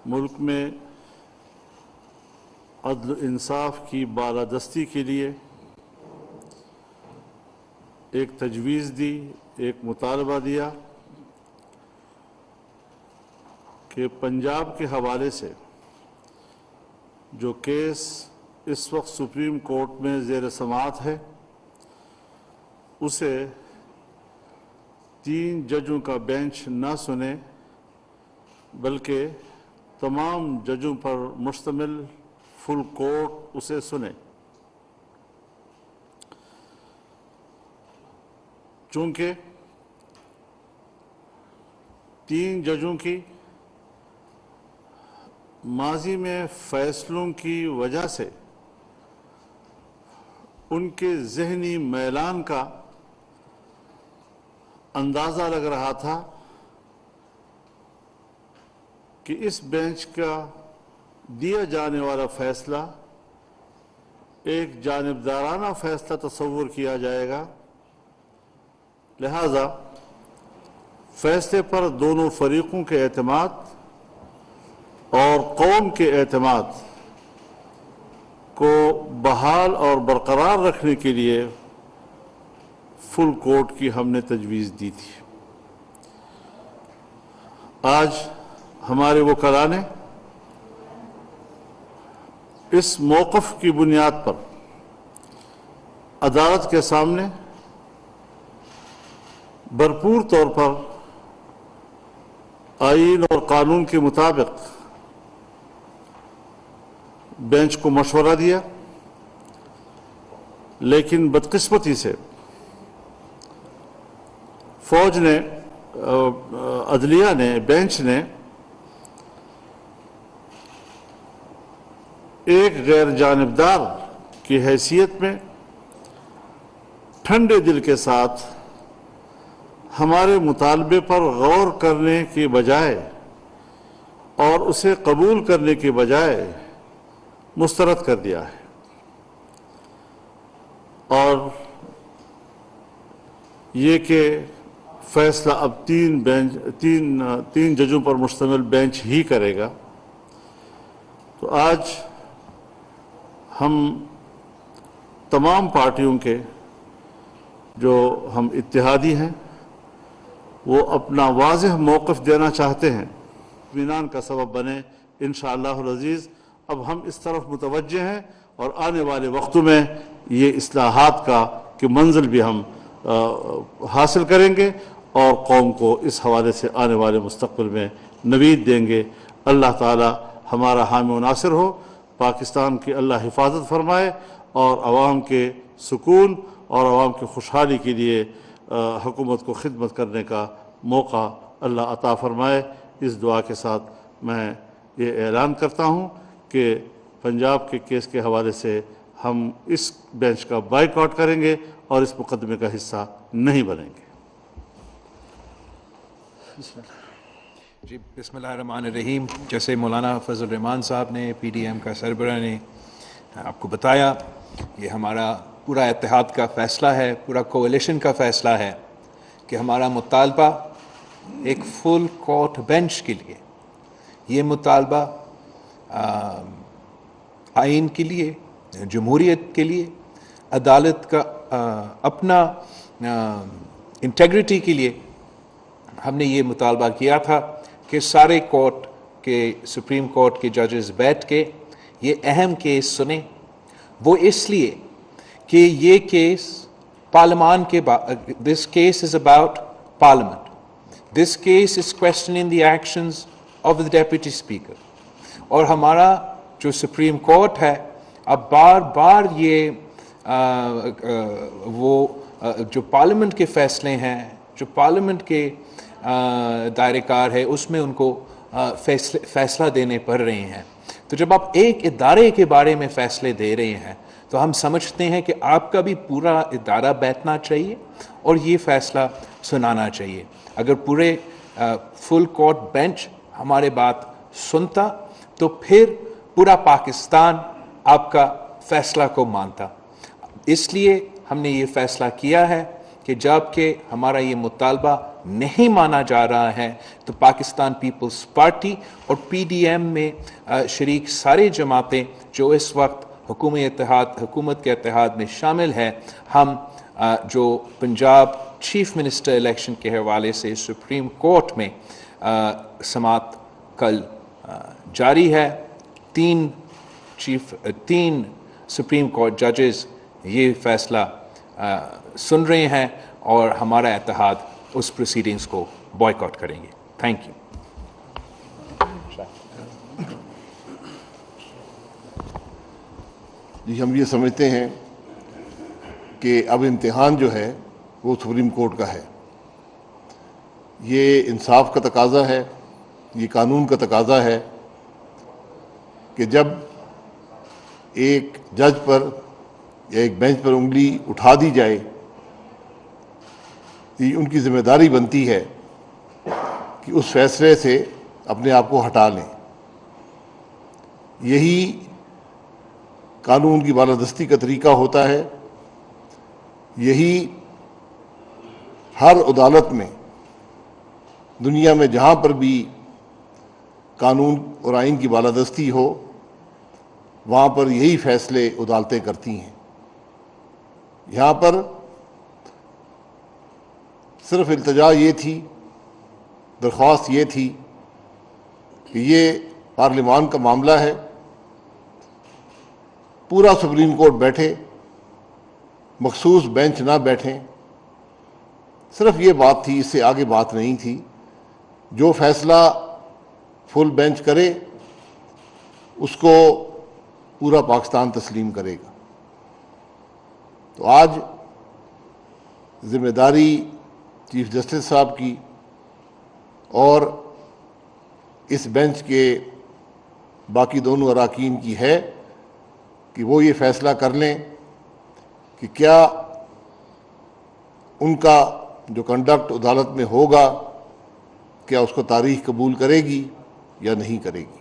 ملک میں عدل و انصاف کی بالادستی کے لیے ایک تجویز دی، ایک مطالبہ دیا کہ پنجاب کے حوالے سے جو کیس اس وقت سپریم کورٹ میں زیر سماعت ہے اسے 3 ججوں کا بینچ نہ سنے بلکہ تمام ججوں پر مشتمل فل کورٹ اسے سنے۔ چونکہ 3 ججوں کی ماضی میں فیصلوں کی وجہ سے ان کے ذہنی میلان کا اندازہ لگ رہا تھا کہ اس بینچ کا دیا جانے والا فیصلہ ایک جانبدارانہ فیصلہ تصور کیا جائے گا، لہذا فیصلے پر دونوں فریقوں کے اعتماد اور قوم کے اعتماد کو بحال اور برقرار رکھنے کے لیے فل کورٹ کی ہم نے تجویز دی تھی۔ آج ہمارے وکلاء نے اس موقف کی بنیاد پر عدالت کے سامنے بھرپور طور پر آئین اور قانون کے مطابق بینچ کو مشورہ دیا، لیکن بدقسمتی سے فوج نے عدلیہ نے بینچ نے ایک غیر جانبدار کی حیثیت میں ٹھنڈے دل کے ساتھ ہمارے مطالبے پر غور کرنے کے بجائے اور اسے قبول کرنے کے بجائے مسترد کر دیا ہے، اور یہ کہ فیصلہ اب 3 ججوں پر مشتمل بینچ ہی کرے گا۔ تو آج ہم تمام پارٹیوں کے جو ہم اتحادی ہیں وہ اپنا واضح موقف دینا چاہتے ہیں، اطمینان کا سبب بنے انشاءاللہ العزیز۔ اب ہم اس طرف متوجہ ہیں اور آنے والے وقتوں میں یہ اصلاحات کی منزل بھی ہم حاصل کریں گے اور قوم کو اس حوالے سے آنے والے مستقبل میں نوید دیں گے۔ اللہ تعالی ہمارا حامی و ناصر ہو، پاکستان کی اللہ حفاظت فرمائے اور عوام کے سکون اور عوام کی خوشحالی کے لیے حکومت کو خدمت کرنے کا موقع اللہ عطا فرمائے۔ اس دعا کے ساتھ میں یہ اعلان کرتا ہوں کہ پنجاب کے کیس کے حوالے سے ہم اس بینچ کا بائیکاٹ کریں گے اور اس مقدمے کا حصہ نہیں بنیں گے۔ جی بسم اللہ الرحمن الرحیم۔ جیسے مولانا فضل الرحمان صاحب نے پی ڈی ایم کا سربراہ نے آپ کو بتایا، یہ ہمارا پورا اتحاد کا فیصلہ ہے، پورا کولیشن کا فیصلہ ہے کہ ہمارا مطالبہ ایک فل کورٹ بینچ کے لیے، یہ مطالبہ آئین کے لیے، جمہوریت کے لیے، عدالت کا اپنا انٹیگریٹی کے لیے ہم نے یہ مطالبہ کیا تھا کہ سارے کورٹ کے سپریم کورٹ کے ججز بیٹھ کے یہ اہم کیس سنیں۔ وہ اس لیے کہ یہ کیس پارلیمان کے this case is about parliament, this case is questioning the actions of the deputy speaker, اور ہمارا جو سپریم کورٹ ہے اب بار بار یہ وہ جو پارلیمنٹ کے فیصلے ہیں، جو پارلیمنٹ کے دائرہ کار ہے، اس میں ان کو فیصلہ دینے پڑ رہے ہیں۔ تو جب آپ ایک ادارے کے بارے میں فیصلے دے رہے ہیں تو ہم سمجھتے ہیں کہ آپ کا بھی پورا ادارہ بیٹھنا چاہیے اور یہ فیصلہ سنانا چاہیے۔ اگر پورے فل کورٹ بینچ ہمارے بات سنتا تو پھر پورا پاکستان آپ کا فیصلہ کو مانتا۔ اس لیے ہم نے یہ فیصلہ کیا ہے کہ جب کہ ہمارا یہ مطالبہ نہیں مانا جا رہا ہے تو پاکستان پیپلز پارٹی اور پی ڈی ایم میں شریک ساری جماعتیں جو اس وقت حکومت کے اتحاد میں شامل ہے، ہم جو پنجاب چیف منسٹر الیکشن کے حوالے سے سپریم کورٹ میں سماعت کل جاری ہے، تین سپریم کورٹ ججز یہ فیصلہ سن رہے ہیں اور ہمارا اتحاد اس پروسیڈنگز کو بائیکاٹ کریں گے. Thank you. جی، ہم یہ سمجھتے ہیں کہ اب امتحان جو ہے وہ سپریم کورٹ کا ہے. یہ انصاف کا تقاضا ہے، یہ قانون کا تقاضا ہے کہ جب ایک جج پر یا ایک بینچ پر انگلی اٹھا دی جائے تو ان کی ذمہ داری بنتی ہے کہ اس فیصلے سے اپنے آپ کو ہٹا لیں. یہی قانون کی بالادستی کا طریقہ ہوتا ہے. یہی ہر عدالت میں دنیا میں جہاں پر بھی قانون اور آئین کی بالادستی ہو وہاں پر یہی فیصلے عدالتیں کرتی ہیں. یہاں پر صرف التجا یہ تھی، درخواست یہ تھی کہ یہ پارلیمان کا معاملہ ہے، پورا سپریم کورٹ بیٹھے، مخصوص بینچ نہ بیٹھیں. صرف یہ بات تھی، اس سے آگے بات نہیں تھی. جو فیصلہ فل بینچ کرے اس کو پورا پاکستان تسلیم کرے گا. تو آج ذمہ داری چیف جسٹس صاحب کی اور اس بینچ کے باقی دونوں اراکین کی ہے کہ وہ یہ فیصلہ کر لیں کہ کیا ان کا جو کنڈکٹ عدالت میں ہوگا کیا اس کو تاریخ قبول کرے گی یا نہیں کرے گی.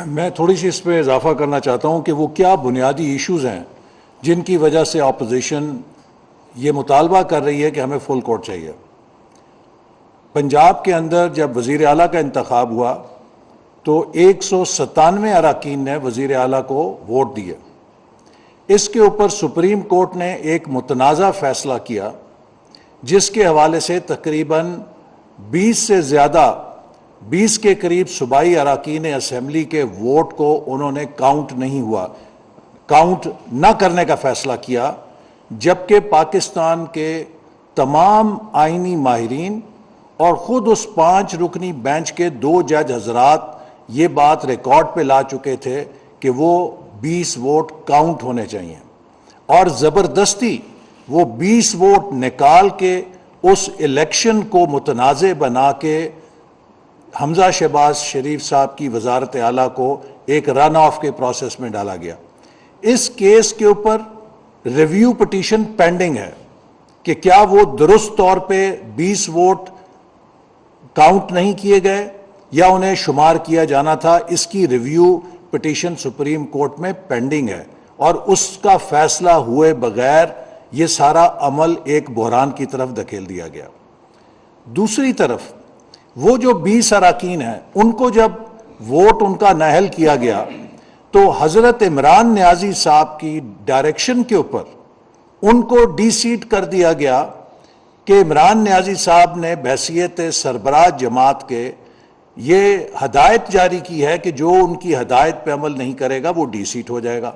میں تھوڑی سی اس پہ اضافہ کرنا چاہتا ہوں کہ وہ کیا بنیادی ایشوز ہیں جن کی وجہ سے اپوزیشن یہ مطالبہ کر رہی ہے کہ ہمیں فل کورٹ چاہیے. پنجاب کے اندر جب وزیر اعلیٰ کا انتخاب ہوا تو 197 اراکین نے وزیر اعلیٰ کو ووٹ دیے. اس کے اوپر سپریم کورٹ نے ایک متنازع فیصلہ کیا جس کے حوالے سے تقریباً 20 کے قریب صوبائی اراکین اسمبلی کے ووٹ کو انہوں نے کاؤنٹ نہ کرنے کا فیصلہ کیا، جبکہ پاکستان کے تمام آئینی ماہرین اور خود اس 5 رکنی بینچ کے 2 جج حضرات یہ بات ریکارڈ پہ لا چکے تھے کہ وہ 20 ووٹ کاؤنٹ ہونے چاہیے، اور زبردستی وہ 20 ووٹ نکال کے اس الیکشن کو متنازع بنا کے حمزہ شہباز شریف صاحب کی وزارت اعلیٰ کو ایک رن آف کے پروسیس میں ڈالا گیا. اس کیس کے اوپر ریویو پٹیشن پینڈنگ ہے کہ کیا وہ درست طور پہ 20 ووٹ کاؤنٹ نہیں کیے گئے یا انہیں شمار کیا جانا تھا. اس کی ریویو پٹیشن سپریم کورٹ میں پینڈنگ ہے اور اس کا فیصلہ ہوئے بغیر یہ سارا عمل ایک بحران کی طرف دھکیل دیا گیا. دوسری طرف وہ جو 20 اراکین ہیں ان کو جب ووٹ ان کا نااہل کیا گیا تو حضرت عمران نیازی صاحب کی ڈائریکشن کے اوپر ان کو ڈی سیٹ کر دیا گیا کہ عمران نیازی صاحب نے بحیثیت سربراہ جماعت کے یہ ہدایت جاری کی ہے کہ جو ان کی ہدایت پہ عمل نہیں کرے گا وہ ڈی سیٹ ہو جائے گا.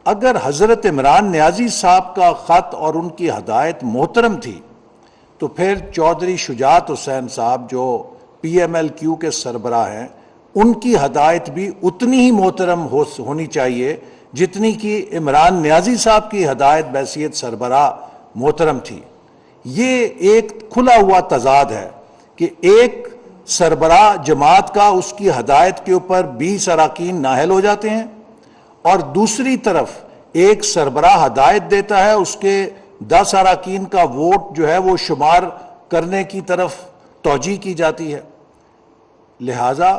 اگر حضرت عمران نیازی صاحب کا خط اور ان کی ہدایت محترم تھی تو پھر چودھری شجاعت حسین صاحب جو پی ایم ایل کیو کے سربراہ ہیں ان کی ہدایت بھی اتنی ہی محترم ہونی چاہیے جتنی کہ عمران نیازی صاحب کی ہدایت بحیثیت سربراہ محترم تھی. یہ ایک کھلا ہوا تضاد ہے کہ ایک سربراہ جماعت کا اس کی ہدایت کے اوپر 20 اراکین نااہل ہو جاتے ہیں اور دوسری طرف ایک سربراہ ہدایت دیتا ہے، اس کے 10 اراکین کا ووٹ جو ہے وہ شمار کرنے کی طرف توجہ کی جاتی ہے. لہٰذا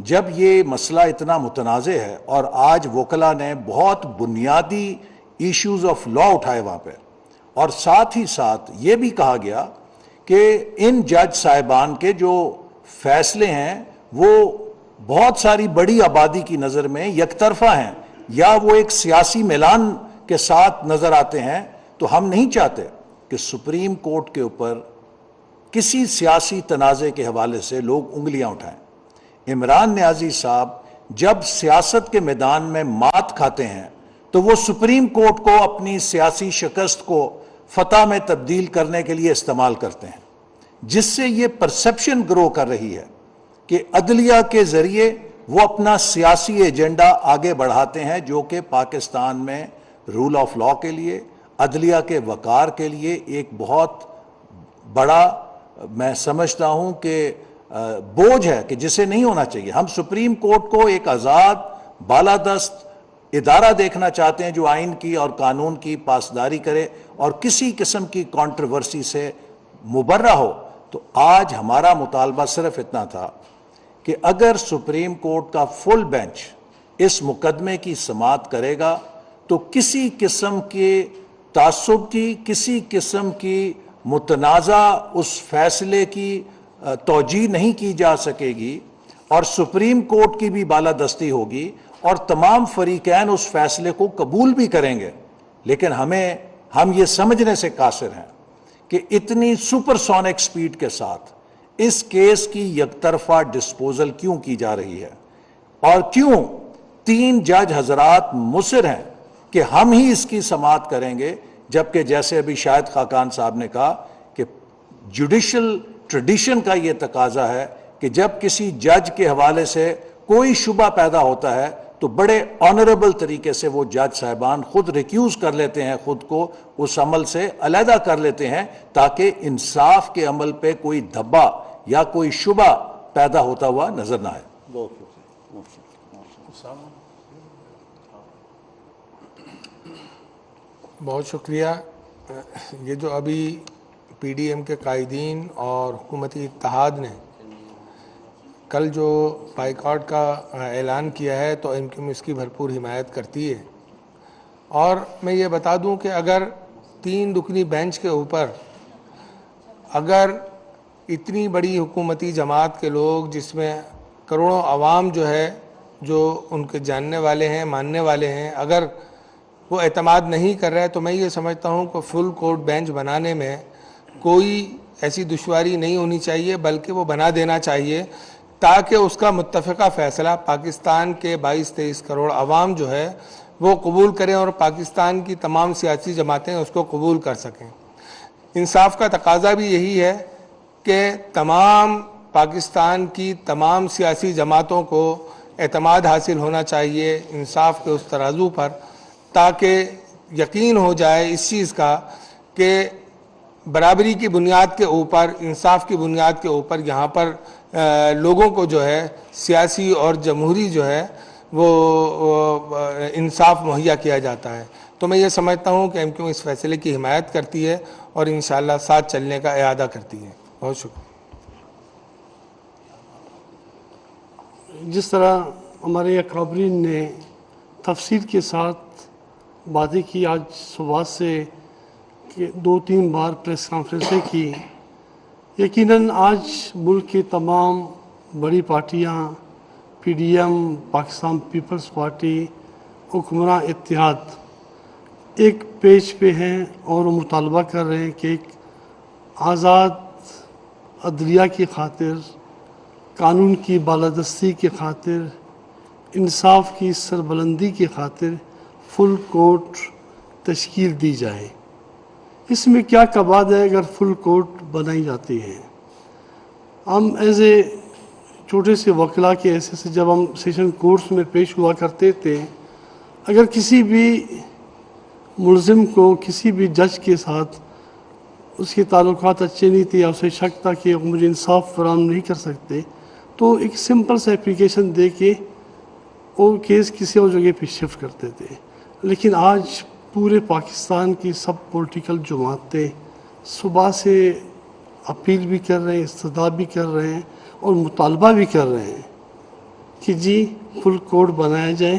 جب یہ مسئلہ اتنا متنازع ہے اور آج وکلا نے بہت بنیادی ایشوز آف لا اٹھائے وہاں پہ، اور ساتھ ہی ساتھ یہ بھی کہا گیا کہ ان جج صاحبان کے جو فیصلے ہیں وہ بہت ساری بڑی آبادی کی نظر میں یک طرفہ ہیں یا وہ ایک سیاسی میلان کے ساتھ نظر آتے ہیں. تو ہم نہیں چاہتے کہ سپریم کورٹ کے اوپر کسی سیاسی تنازع کے حوالے سے لوگ انگلیاں اٹھائیں. عمران نیازی صاحب جب سیاست کے میدان میں مات کھاتے ہیں تو وہ سپریم کورٹ کو اپنی سیاسی شکست کو فتح میں تبدیل کرنے کے لیے استعمال کرتے ہیں، جس سے یہ پرسپشن گرو کر رہی ہے کہ عدلیہ کے ذریعے وہ اپنا سیاسی ایجنڈا آگے بڑھاتے ہیں، جو کہ پاکستان میں رول آف لا کے لیے، عدلیہ کے وقار کے لیے ایک بہت بڑا میں سمجھتا ہوں کہ بوجھ ہے کہ جسے نہیں ہونا چاہیے. ہم سپریم کورٹ کو ایک آزاد بالادست ادارہ دیکھنا چاہتے ہیں جو آئین کی اور قانون کی پاسداری کرے اور کسی قسم کی کنٹروورسی سے مبرہ ہو. تو آج ہمارا مطالبہ صرف اتنا تھا کہ اگر سپریم کورٹ کا فل بینچ اس مقدمے کی سماعت کرے گا تو کسی قسم کے تعصب کی، کسی قسم کی متنازع اس فیصلے کی توجیہ نہیں کی جا سکے گی، اور سپریم کورٹ کی بھی بالادستی ہوگی اور تمام فریقین اس فیصلے کو قبول بھی کریں گے. لیکن ہم یہ سمجھنے سے قاصر ہیں کہ اتنی سپر سونک سپیڈ کے ساتھ اس کیس کی یک طرفہ ڈسپوزل کیوں کی جا رہی ہے، اور کیوں 3 جج حضرات مصر ہیں کہ ہم ہی اس کی سماعت کریں گے، جبکہ جیسے ابھی شاہد خاقان صاحب نے کہا کہ جوڈیشل ٹریڈیشن کا یہ تقاضا ہے کہ جب کسی جج کے حوالے سے کوئی شبہ پیدا ہوتا ہے تو بڑے آنریبل طریقے سے وہ جج صاحبان خود ریکیوز کر لیتے ہیں، خود کو اس عمل سے علیحدہ کر لیتے ہیں، تاکہ انصاف کے عمل پہ کوئی دھبا یا کوئی شبہ پیدا ہوتا ہوا نظر نہ آئے. بہت شکریہ. یہ جو ابھی پی ڈی ایم کے قائدین اور حکومتی اتحاد نے کل جو بائیکاٹ کا اعلان کیا ہے تو ایم کیو ایم اس کی بھرپور حمایت کرتی ہے. اور میں یہ بتا دوں کہ اگر 3 رکنی بینچ کے اوپر اگر اتنی بڑی حکومتی جماعت کے لوگ، جس میں کروڑوں عوام جو ہے، جو ان کے جاننے والے ہیں، ماننے والے ہیں، اگر وہ اعتماد نہیں کر رہے تو میں یہ سمجھتا ہوں کہ فل کورٹ بینچ بنانے میں کوئی ایسی دشواری نہیں ہونی چاہیے، بلکہ وہ بنا دینا چاہیے تاکہ اس کا متفقہ فیصلہ پاکستان کے 22-23 کروڑ عوام جو ہے وہ قبول کریں اور پاکستان کی تمام سیاسی جماعتیں اس کو قبول کر سکیں. انصاف کا تقاضا بھی یہی ہے کہ تمام پاکستان کی تمام سیاسی جماعتوں کو اعتماد حاصل ہونا چاہیے انصاف کے اس ترازو پر، تاکہ یقین ہو جائے اس چیز کا کہ برابری کی بنیاد کے اوپر، انصاف کی بنیاد کے اوپر یہاں پر لوگوں کو جو ہے سیاسی اور جمہوری جو ہے وہ انصاف مہیا کیا جاتا ہے. تو میں یہ سمجھتا ہوں کہ ایم کیو اس فیصلے کی حمایت کرتی ہے اور انشاءاللہ ساتھ چلنے کا اعادہ کرتی ہے. بہت شکریہ. جس طرح ہمارے اکابرین نے تفصیل کے ساتھ باتیں کی، آج صبح سے 2-3 بار پریس کانفرنسیں کی، یقیناً آج ملک کے تمام بڑی پارٹیاں، P D M, Pakistan Peoples Party, حکمراں اتحاد ایک پیج پہ ہیں اور وہ مطالبہ کر رہے ہیں کہ ایک آزاد عدلیہ کی خاطر، قانون کی بالادستی کی خاطر، انصاف کی سربلندی کی خاطر فل کورٹ تشکیل دی جائے. اس میں کیا کباد ہے اگر فل کورٹ بنائی جاتی ہے؟ ہم ایز اے چھوٹے سے وکلا کے ایسے سے جب ہم سیشن کورٹس میں پیش ہوا کرتے تھے، اگر کسی بھی ملزم کو کسی بھی جج کے ساتھ اس کے تعلقات اچھے نہیں تھے یا اسے شک تھا کہ مجھے انصاف فراہم نہیں کر سکتے، تو ایک سمپل سے اپلیکیشن دے کے وہ کیس کسی اور جگہ پہ شفٹ کرتے تھے. لیکن آج پورے پاکستان کی سب پولیٹیکل جماعتیں صبح سے اپیل بھی کر رہے ہیں، استدعا بھی کر رہے ہیں اور مطالبہ بھی کر رہے ہیں کہ جی فل کورٹ بنایا جائے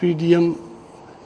PDM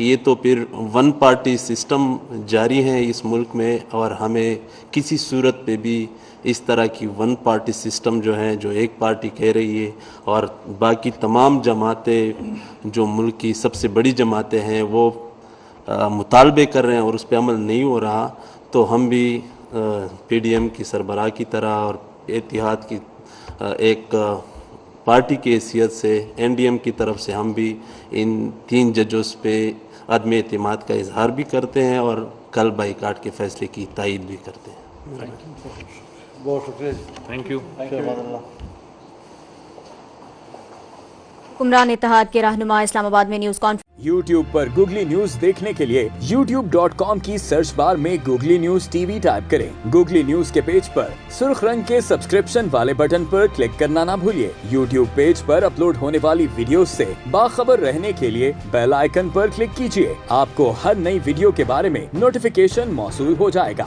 کہ یہ تو پھر ون پارٹی سسٹم جاری ہے اس ملک میں، اور ہمیں کسی صورت پہ بھی اس طرح کی ون پارٹی سسٹم جو ہے، جو ایک پارٹی کہہ رہی ہے اور باقی تمام جماعتیں جو ملک کی سب سے بڑی جماعتیں ہیں وہ مطالبے کر رہے ہیں اور اس پہ عمل نہیں ہو رہا، تو ہم بھی پی ڈی ایم کی سربراہ کی طرح اور اتحاد کی ایک پارٹی کی حیثیت سے این ڈی ایم کی طرف سے ہم بھی ان 3 ججز پہ عدم اعتماد کا اظہار بھی کرتے ہیں اور کل بائیکاٹ کے فیصلے کی تائید بھی کرتے ہیں۔ بہت شکریہ، تھینک یو۔ حکمران اتحاد کے رہنما اسلام آباد میں نیوز کانفرنس۔ یوٹیوب پر گوگلی نیوز دیکھنے کے لیے youtube.com کی سرچ بار میں googly news T V type کریں۔ گوگلی نیوز کے پیج پر سرخ رنگ کے سبسکرپشن والے بٹن پر کلک کرنا نہ بھولیے۔ یوٹیوب پیج پر اپلوڈ ہونے والی ویڈیوز سے باخبر رہنے کے لیے بیل آئیکن پر کلک کیجیے۔ آپ کو ہر نئی ویڈیو کے بارے میں نوٹیفیکیشن موصول ہو جائے گا۔